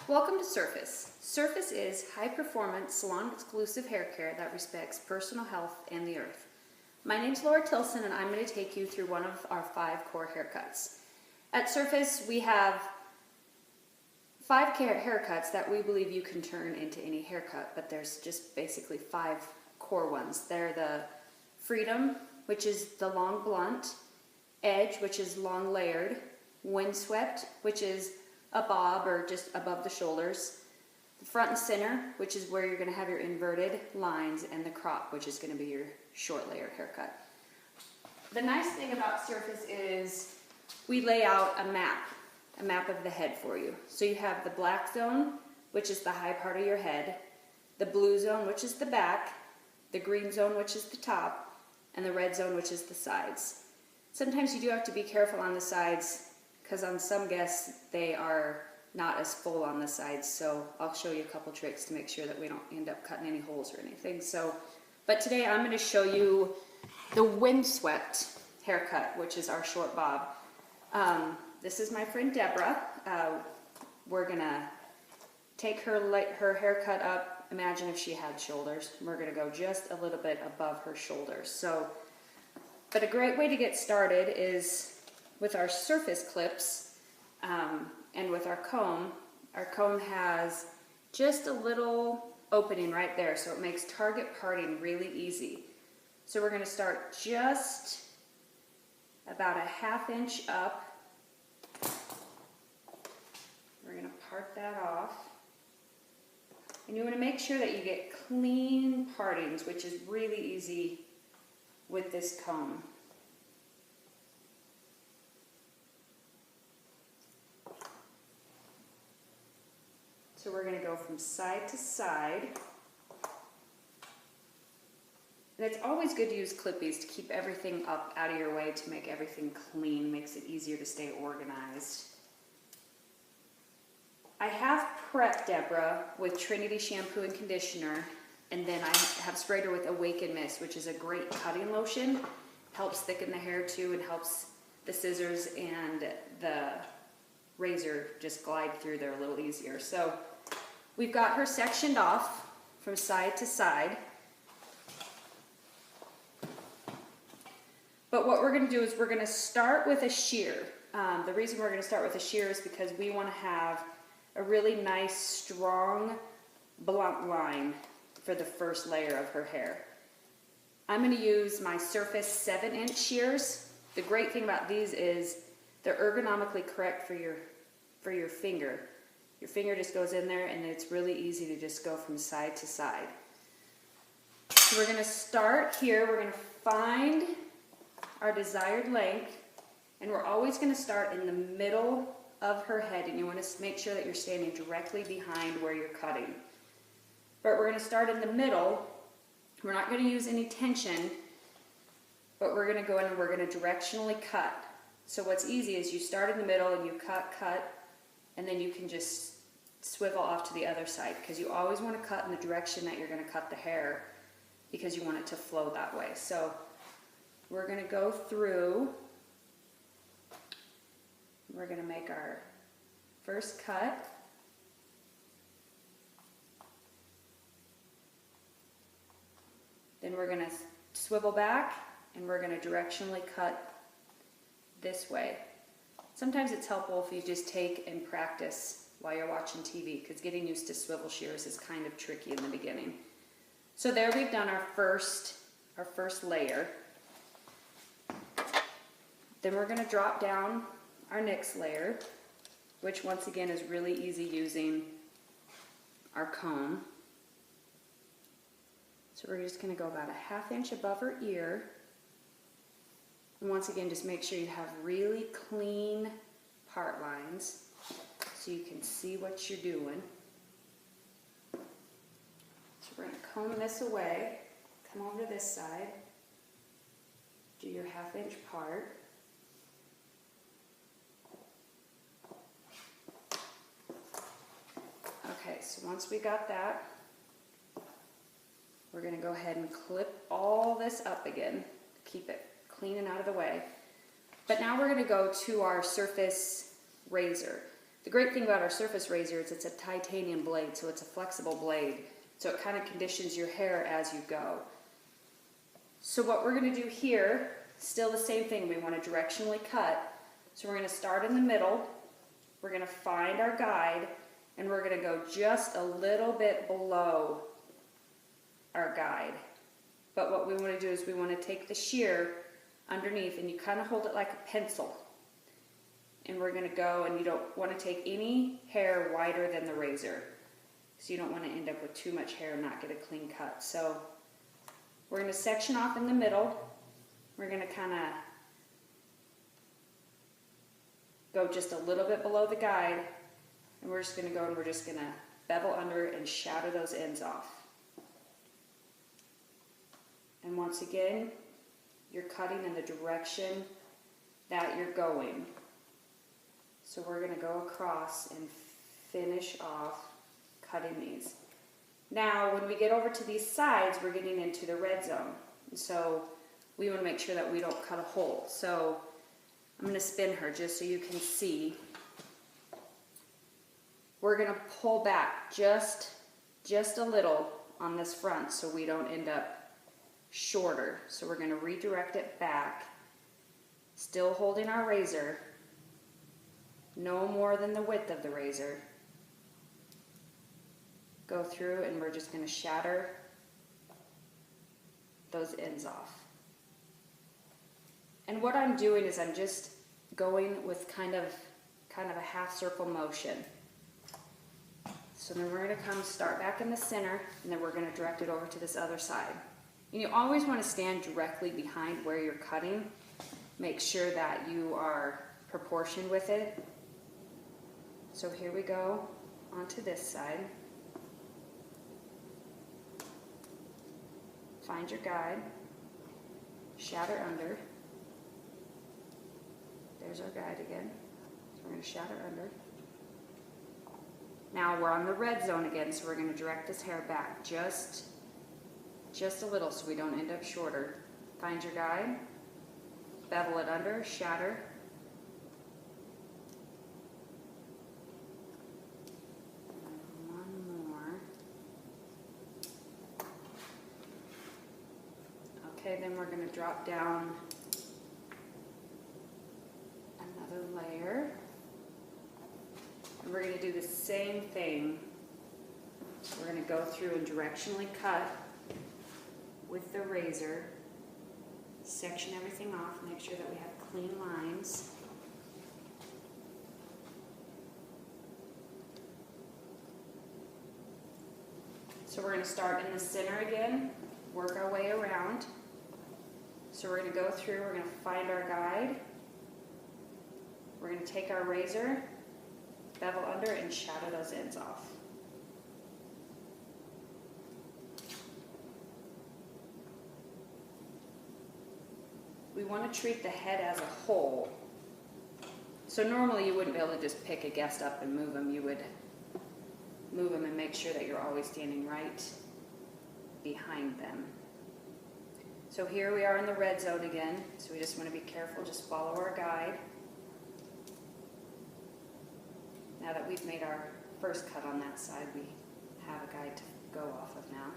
Welcome to Surface. Surface is high-performance, salon-exclusive hair care that respects personal health and the earth. My name's Tilson, and I'm going to take you through one of our 5 core haircuts. At Surface, we have 5 haircuts that we believe you can turn into any haircut, but there's just basically 5 core ones. They're the Freedom, which is the long blunt, Edge, which is long layered, Windswept, which is a bob or just above the shoulders, the front and center, which is where you're going to have your inverted lines, and the crop, which is going to be your short layered haircut. The nice thing about Surface is we lay out a map of the head for you. So you have the black zone, which is the high part of your head, the blue zone, which is the back, the green zone, which is the top, and the red zone, which is the sides. Sometimes you do have to be careful on the sides, because on some guests, they are not as full on the sides, so I'll show you a couple tricks to make sure that we don't end up cutting any holes or anything. But today I'm going to show you the Windswept haircut, which is our short bob. This is my friend Deborah. We're going to take her haircut up. Imagine if she had shoulders. We're going to go just a little bit above her shoulders. But a great way to get started is with our Surface clips and with our comb. Our comb has just a little opening right there, so it makes target parting really easy. So we're going to start just about a ½ inch up. We're going to part that off. And you want to make sure that you get clean partings, which is really easy with this comb. So we're going to go from side to side. And it's always good to use clippies to keep everything up out of your way, to make everything clean, makes it easier to stay organized. I have prepped Deborah with Trinity shampoo and conditioner, and then I have sprayed her with Awaken Mist, which is a great cutting lotion. Helps thicken the hair too, and helps the scissors and the razor just glide through there a little easier. So we've got her sectioned off from side to side. But what we're going to do is we're going to start with a shear. The reason we're going to start with a shear is because we want to have a really nice, strong, blunt line for the first layer of her hair. I'm going to use my Surface 7-inch shears. The great thing about these is they're ergonomically correct for your finger. Your finger just goes in there, and it's really easy to just go from side to side. So we're going to start here. We're going to find our desired length, and we're always going to start in the middle of her head, and you want to make sure that you're standing directly behind where you're cutting. But we're going to start in the middle. We're not going to use any tension, but we're going to go in and we're going to directionally cut. So what's easy is you start in the middle and you cut, and then you can just swivel off to the other side, because you always want to cut in the direction that you're going to cut the hair, because you want it to flow that way. So we're going to go through. We're going to make our first cut. Then we're going to swivel back, and we're going to directionally cut this way. Sometimes it's helpful if you just take and practice while you're watching TV, because getting used to swivel shears is kind of tricky in the beginning. So there we've done our first layer. Then we're going to drop down our next layer, which once again is really easy using our comb. So we're just going to go about a ½ inch above her ear. And once again, just make sure you have really clean part lines so you can see what you're doing. So we're going to comb this away, come over to this side, do your ½ inch part. Okay, so once we got that, we're going to go ahead and clip all this up again, keep it clean and out of the way. But now we're going to go to our Surface razor. The great thing about our surface razor is it's a titanium blade, so it's a flexible blade. So it kind of conditions your hair as you go. So what we're going to do here, still the same thing, we want to directionally cut. So we're going to start in the middle, we're going to find our guide, and we're going to go just a little bit below our guide. But what we want to do is we want to take the shear underneath and you kind of hold it like a pencil. And we're going to go, and you don't want to take any hair wider than the razor. So you don't want to end up with too much hair and not get a clean cut. So we're going to section off in the middle. We're going to kind of go just a little bit below the guide. And we're just going to go and we're just going to bevel under and shatter those ends off. And once again, you're cutting in the direction that you're going. So we're going to go across and finish off cutting these. Now, when we get over to these sides, we're getting into the red zone. So we want to make sure that we don't cut a hole. So I'm going to spin her just so you can see. We're going to pull back just a little on this front so we don't end up shorter. So we're going to redirect it back, still holding our razor, no more than the width of the razor. Go through and we're just going to shatter those ends off. And what I'm doing is I'm just going with kind of a half circle motion. So then we're going to come start back in the center, and then we're going to direct it over to this other side. And you always want to stand directly behind where you're cutting. Make sure that you are proportioned with it. So here we go onto this side. Find your guide, shatter under. There's our guide again. So we're going to shatter under. Now we're on the red zone again, so we're going to direct this hair back just a little so we don't end up shorter. Find your guide, bevel it under, shatter. Okay, then we're going to drop down another layer. And we're going to do the same thing. We're going to go through and directionally cut with the razor. Section everything off, make sure that we have clean lines. So we're going to start in the center again, work our way around. So we're going to go through, we're going to find our guide. We're going to take our razor, bevel under, and shatter those ends off. We want to treat the head as a whole. So normally you wouldn't be able to just pick a guest up and move them. You would move them and make sure that you're always standing right behind them. So here we are in the red zone again, so we just want to be careful, just follow our guide. Now that we've made our first cut on that side, we have a guide to go off of now.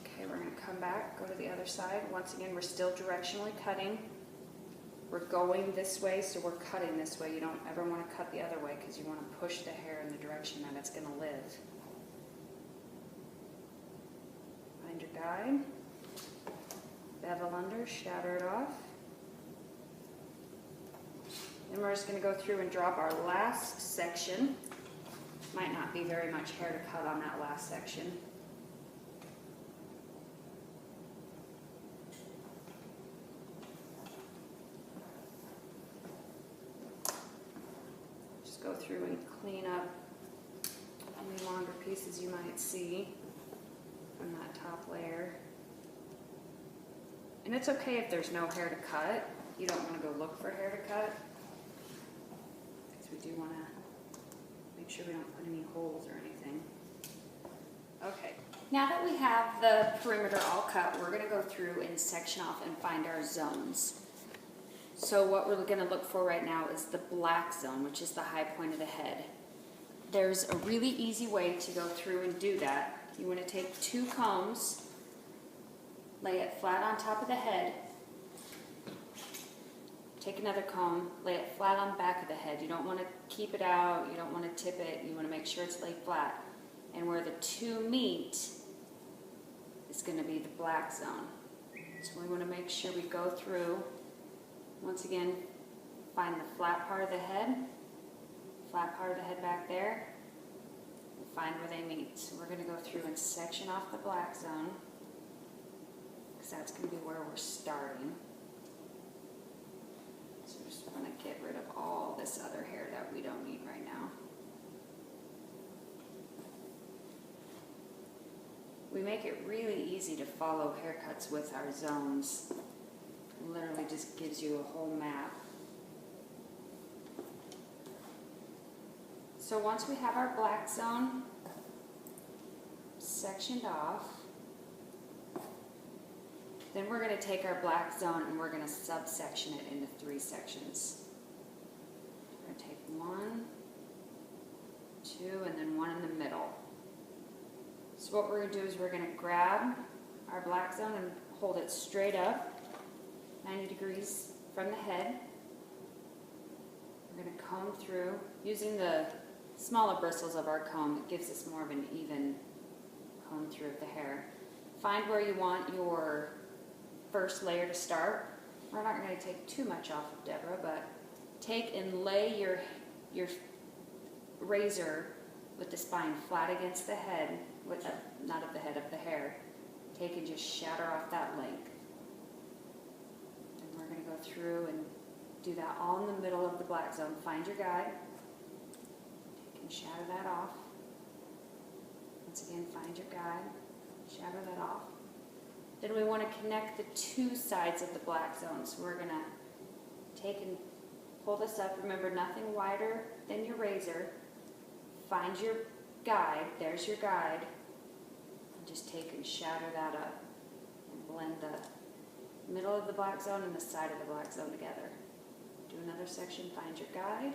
Okay, we're going to come back, go to the other side. Once again, we're still directionally cutting. We're going this way, so we're cutting this way. You don't ever want to cut the other way because you want to push the hair in the direction that it's going to live. Find your guide, bevel under, shatter it off. Then we're just going to go through and drop our last section. Might not be very much hair to cut on that last section. Just go through and clean up any longer pieces you might see from that top layer. And it's okay if there's no hair to cut. You don't want to go look for hair to cut, because we do want to make sure we don't put any holes or anything. Okay, now that we have the perimeter all cut, we're going to go through and section off and find our zones. So what we're going to look for right now is the black zone, which is the high point of the head. There's a really easy way to go through and do that. You want to take 2 combs, lay it flat on top of the head, take another comb, lay it flat on the back of the head. You don't want to keep it out, you don't want to tip it, you want to make sure it's laid flat. And where the 2 meet is going to be the black zone. So we want to make sure we go through, once again, find the flat part of the head back there, and find where they meet. So we're going to go through and section off the black zone, because that's going to be where we're starting. So we just want to get rid of all this other hair that we don't need right now. We make it really easy to follow haircuts with our zones. It literally just gives you a whole map. So once we have our black zone sectioned off, then we're going to take our black zone and we're going to subsection it into 3 sections. We're going to take 1, 2, and then 1 in the middle. So what we're going to do is we're going to grab our black zone and hold it straight up, 90 degrees from the head. We're going to comb through. Using the smaller bristles of our comb, it gives us more of an even comb through of the hair. Find where you want your first layer to start. We're not going to take too much off of Deborah, but take and lay your razor with the spine flat against the head, not of the head, of the hair. Take and just shatter off that length. And we're going to go through and do that all in the middle of the black zone. Find your guide. Take and shatter that off. Once again, find your guide. Shatter that off. Then we want to connect the 2 sides of the black zone. So we're going to take and pull this up. Remember, nothing wider than your razor. Find your guide. There's your guide. And just take and shatter that up. And blend the middle of the black zone and the side of the black zone together. Do another section. Find your guide.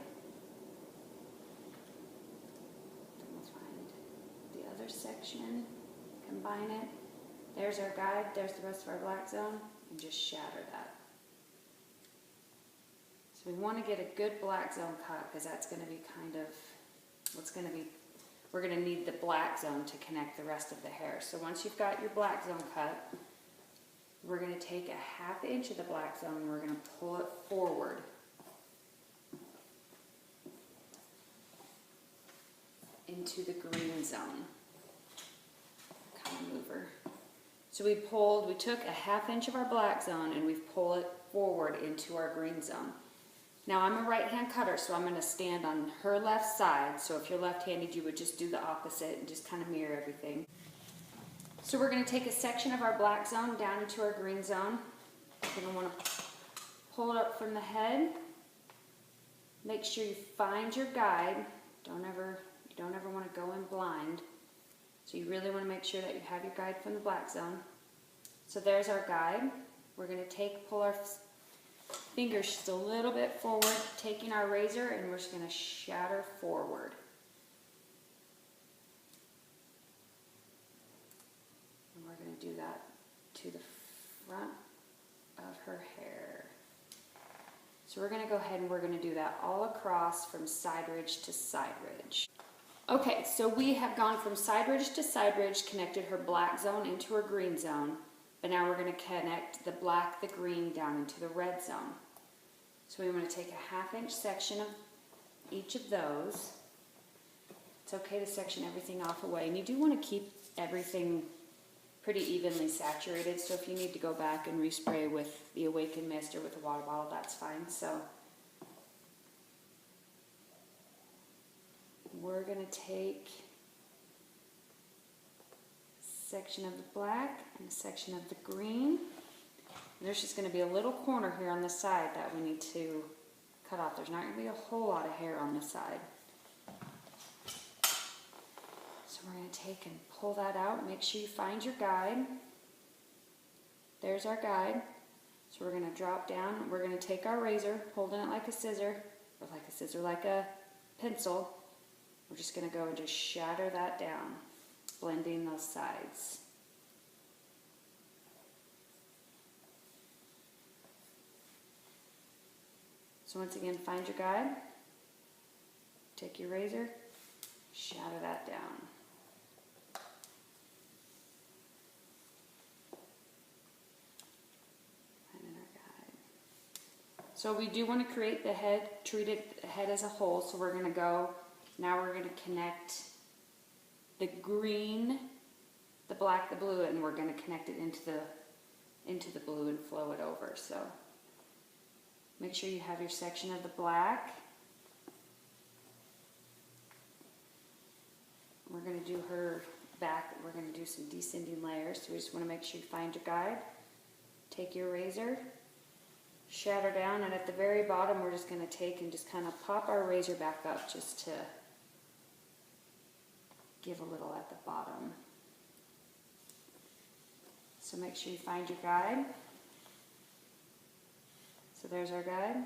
Then we'll find the other section. Combine it. There's our guide, there's the rest of our black zone, and just shatter that. So we want to get a good black zone cut, because that's going to be kind of what's going to be, we're going to need the black zone to connect the rest of the hair. So once you've got your black zone cut, we're going to take a 1/2 inch of the black zone and we're going to pull it forward. Into the green zone. Kind of mover. So we took a 1/2 inch of our black zone and we've pulled it forward into our green zone. Now I'm a right-hand cutter, so I'm going to stand on her left side. So if you're left-handed, you would just do the opposite and just kind of mirror everything. So we're going to take a section of our black zone down into our green zone. You're going to want to pull it up from the head. Make sure you find your guide. You don't ever want to go in blind. So you really want to make sure that you have your guide from the black zone. So there's our guide. We're going to pull our fingers just a little bit forward, taking our razor, and we're just going to shatter forward. And we're going to do that to the front of her hair. So we're going to go ahead and we're going to do that all across from side ridge to side ridge. Okay, so we have gone from side ridge to side ridge, connected her black zone into her green zone, but now we're going to connect the black, the green down into the red zone. So we want to take a 1/2 inch section of each of those. It's okay to section everything off away, and you do want to keep everything pretty evenly saturated, so if you need to go back and respray with the Awaken Mist or with a water bottle, that's fine. So we're going to take a section of the black and a section of the green. There's just going to be a little corner here on the side that we need to cut off. There's not going to be a whole lot of hair on the side. So we're going to take and pull that out. Make sure you find your guide. There's our guide. So we're going to drop down. We're going to take our razor, holding it like a scissor, like a pencil. We're just going to go and just shatter that down, blending those sides. So once again, find your guide, take your razor, shatter that down. So we do want to create the head, treat the head as a whole. So we're going to go, now we're going to connect the green, the black, the blue, and we're going to connect it into the blue and flow it over. So make sure you have your section of the black. We're going to do her back, we're going to do some descending layers. So we just want to make sure you find your guide, take your razor, shatter down, and at the very bottom we're just going to take and just kind of pop our razor back up just to give a little at the bottom. So make sure you find your guide. So there's our guide.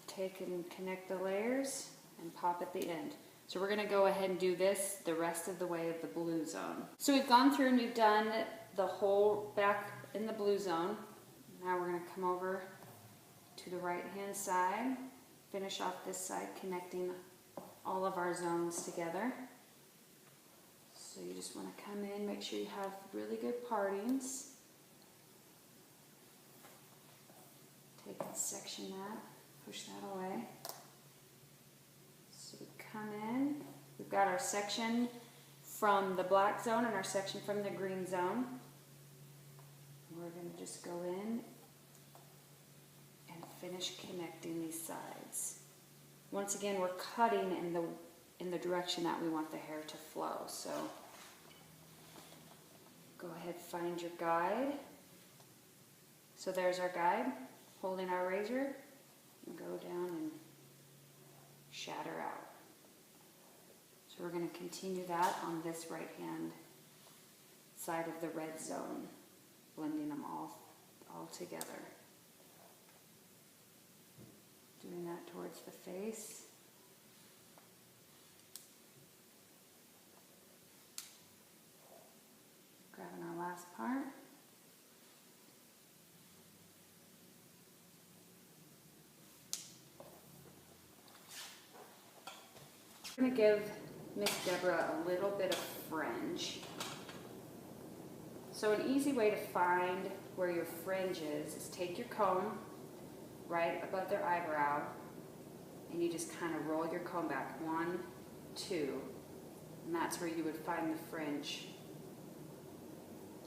Take and connect the layers and pop at the end. So we're going to go ahead and do this the rest of the way of the blue zone. So we've gone through and we've done the whole back in the blue zone. Now we're going to come over to the right hand side, finish off this side, connecting all of our zones together. So you just want to come in, make sure you have really good partings. Take and section that, push that away. So we come in, we've got our section from the black zone and our section from the green zone. We're going to just go in and finish connecting these sides. Once again, we're cutting in the direction that we want the hair to flow. So go ahead, find your guide. So there's our guide, holding our razor, and go down and shatter out. So we're going to continue that on this right hand side of the red zone, blending them all together. Doing that towards the face. Grabbing our last part. I'm going to give Miss Deborah a little bit of fringe. So an easy way to find where your fringe is take your comb right above their eyebrow and you just kind of roll your comb back, 1, 2, and that's where you would find the fringe.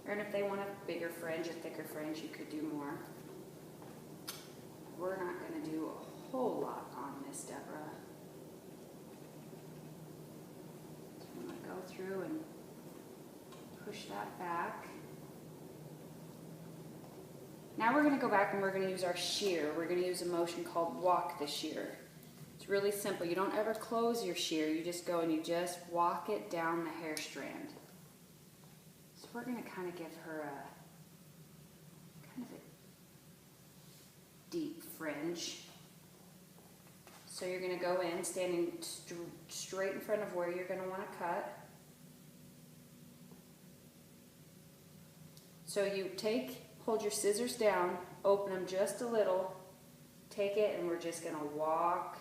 And if they want a bigger fringe, a thicker fringe, you could do more. We're not going to do a whole lot on Miss Deborah. So I'm going to go through and push that back. Now we're going to go back and we're going to use our shear. We're going to use a motion called walk the shear. It's really simple. You don't ever close your shear. You just go and you just walk it down the hair strand. So we're going to kind of give her a deep fringe. So you're going to go in standing straight in front of where you're going to want to cut. So you hold your scissors down, open them just a little, take it, and we're just going to walk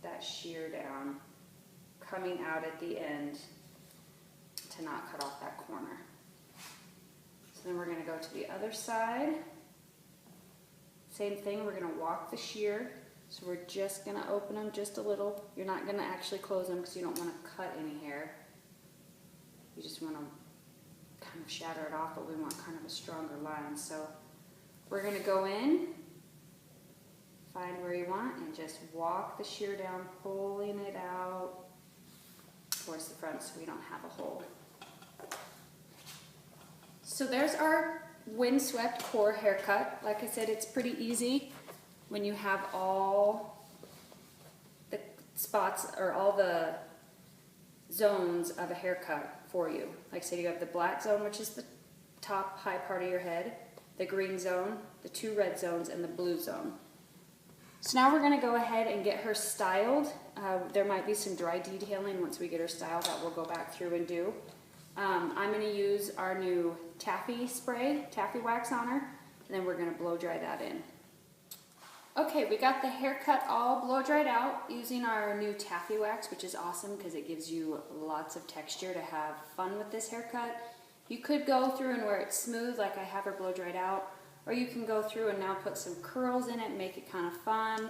that shear down, coming out at the end to not cut off that corner. So then we're going to go to the other side. Same thing, we're going to walk the shear. So we're just going to open them just a little. You're not going to actually close them because you don't want to cut any hair. You just want to kind of shatter it off, but we want kind of a stronger line. So we're going to go in, find where you want, and just walk the shear down, pulling it out towards the front so we don't have a hole. So there's our windswept core haircut. Like I said, it's pretty easy when you have all the spots or all the zones of a haircut for you. Like I said, you have the black zone, which is the top high part of your head, the green zone, the 2 red zones, and the blue zone. So now we're going to go ahead and get her styled. There might be some dry detailing once we get her styled that we'll go back through and do. I'm going to use our new taffy wax on her, and then we're going to blow dry that in. Okay, we got the haircut all blow dried out using our new taffy wax, which is awesome because it gives you lots of texture to have fun with this haircut. You could go through and wear it smooth like I have her blow dried out, or you can go through and now put some curls in it and make it kind of fun.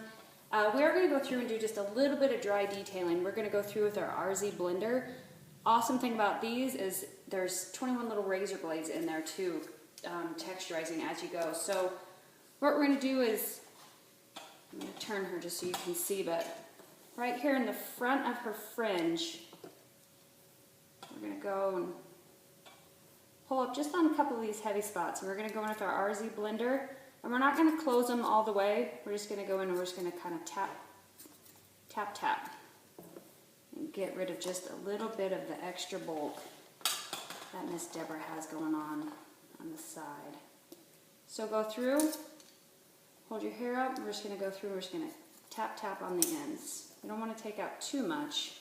We are going to go through and do just a little bit of dry detailing. We're going to go through with our RZ blender. Awesome thing about these is there's 21 little razor blades in there too, texturizing as you go. So what we're going to do is, I'm going to turn her just so you can see, but right here in the front of her fringe, we're going to go and pull up just on a couple of these heavy spots. And we're going to go in with our RZ blender, and we're not going to close them all the way. We're just going to go in and we're just going to kind of tap, tap, tap, and get rid of just a little bit of the extra bulk that Miss Deborah has going on the side. So go through. Hold your hair up, we're just going to go through, we're just going to tap, tap on the ends. We don't want to take out too much.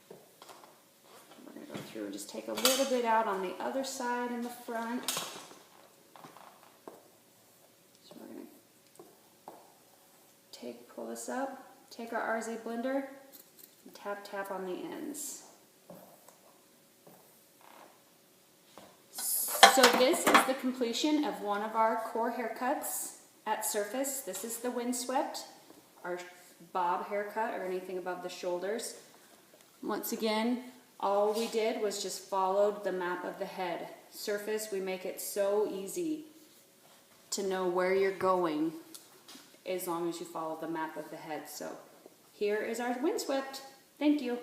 We're going to go through and just take a little bit out on the other side in the front. So we're going to pull this up, take our RZ blender, and tap, tap on the ends. So this is the completion of one of our core haircuts at Surface. This is the Windswept, our bob haircut or anything above the shoulders. Once again, all we did was just followed the map of the head. Surface, we make it so easy to know where you're going as long as you follow the map of the head. So here is our Windswept. Thank you.